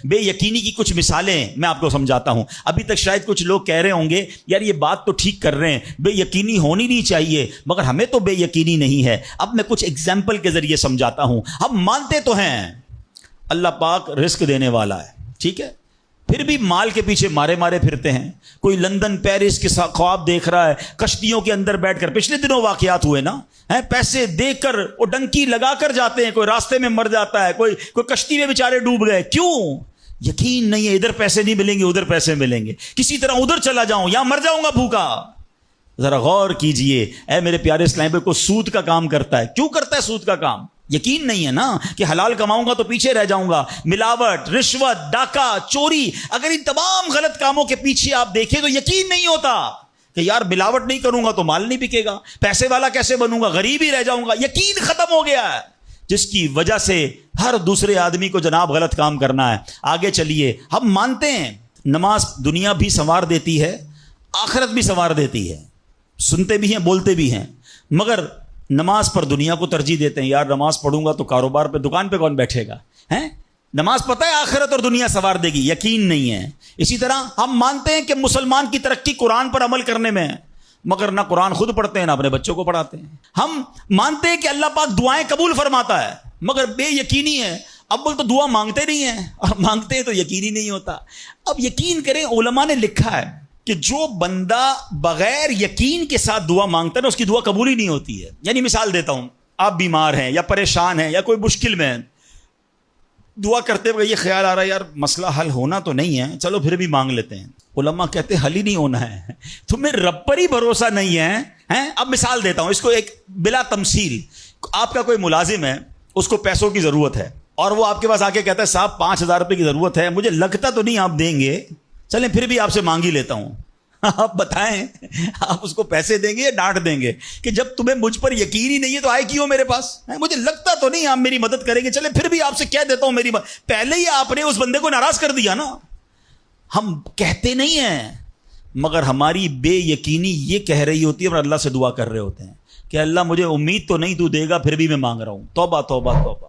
بے یقینی کی کچھ مثالیں میں آپ کو سمجھاتا ہوں. ابھی تک شاید کچھ لوگ کہہ رہے ہوں گے یار یہ بات تو ٹھیک کر رہے ہیں, بے یقینی ہونی نہیں چاہیے, مگر ہمیں تو بے یقینی نہیں ہے. اب میں کچھ ایگزامپل کے ذریعے سمجھاتا ہوں. ہم مانتے تو ہیں اللہ پاک رزق دینے والا ہے, ٹھیک ہے, پھر بھی مال کے پیچھے مارے مارے پھرتے ہیں. کوئی لندن پیرس کے خواب دیکھ رہا ہے, کشتیوں کے اندر بیٹھ کر, پچھلے دنوں واقعات ہوئے نا, پیسے دے کر وہ ڈنکی لگا کر جاتے ہیں, کوئی راستے میں مر جاتا ہے, کوئی کشتی میں بیچارے ڈوب گئے. کیوں؟ یقین نہیں ہے ادھر پیسے نہیں ملیں گے ادھر پیسے ملیں گے, کسی طرح ادھر چلا جاؤں یا مر جاؤں گا بھوکا. ذرا غور کیجئے اے میرے پیارے اسلام بھائی, کو سود کا کام کرتا ہے. کیوں کرتا ہے سود کا کام؟ یقین نہیں ہے نا کہ حلال کماؤں گا تو پیچھے رہ جاؤں گا. ملاوٹ, رشوت, ڈاکہ, چوری, اگر ان تمام غلط کاموں کے پیچھے آپ دیکھیں تو یقین نہیں ہوتا کہ یار ملاوٹ نہیں کروں گا تو مال نہیں بکے گا, پیسے والا کیسے بنوں گا, غریب ہی رہ جاؤں گا. یقین ختم ہو گیا ہے, جس کی وجہ سے ہر دوسرے آدمی کو جناب غلط کام کرنا ہے. آگے چلیے, ہم مانتے ہیں نماز دنیا بھی سنوار دیتی ہے, آخرت بھی سنوار دیتی ہے. سنتے بھی ہیں بولتے بھی ہیں, مگر نماز پر دنیا کو ترجیح دیتے ہیں. یار نماز پڑھوں گا تو کاروبار پہ, دکان پہ کون بیٹھے گا, ہیں؟ نماز پتہ ہے آخرت اور دنیا سنوار دے گی, یقین نہیں ہے. اسی طرح ہم مانتے ہیں کہ مسلمان کی ترقی قرآن پر عمل کرنے میں ہے, مگر نہ قرآن خود پڑھتے ہیں نہ اپنے بچوں کو پڑھاتے ہیں. ہم مانتے ہیں کہ اللہ پاک دعائیں قبول فرماتا ہے, مگر بے یقینی ہے. اول تو دعا مانگتے نہیں ہیں, اور مانگتے ہیں تو یقینی نہیں ہوتا. اب یقین کریں, علماء نے لکھا ہے کہ جو بندہ بغیر یقین کے ساتھ دعا مانگتا ہے نا, اس کی دعا قبول ہی نہیں ہوتی ہے. یعنی مثال دیتا ہوں, آپ بیمار ہیں یا پریشان ہیں یا کوئی مشکل میں ہیں, دعا کرتے ہوئے یہ خیال آ رہا ہے یار مسئلہ حل ہونا تو نہیں ہے, چلو پھر بھی مانگ لیتے ہیں. علماء کہتے ہیں حل ہی نہیں ہونا ہے, تمہیں رب پر ہی بھروسہ نہیں ہے. اب مثال دیتا ہوں اس کو ایک بلا تمثیل. آپ کا کوئی ملازم ہے, اس کو پیسوں کی ضرورت ہے, اور وہ آپ کے پاس آ کے کہتا ہے صاحب 5,000 روپے کی ضرورت ہے, مجھے لگتا تو نہیں آپ دیں گے, چلیں پھر بھی آپ سے مانگ ہی لیتا ہوں. آپ بتائیں آپ اس کو پیسے دیں گے یا ڈانٹ دیں گے کہ جب تمہیں مجھ پر یقین ہی نہیں ہے تو آئے کیوں میرے پاس, مجھے لگتا تو نہیں آپ میری مدد کریں گے, چلے پھر بھی آپ سے کہہ دیتا ہوں میری پہلے ہی آپ نے اس بندے کو ناراض کر دیا نا. ہم کہتے نہیں ہیں, مگر ہماری بے یقینی یہ کہہ رہی ہوتی ہے اور اللہ سے دعا کر رہے ہوتے ہیں کہ اللہ مجھے امید تو نہیں تو دے گا, پھر بھی میں مانگ رہا ہوں. توبہ توبہ توبہ.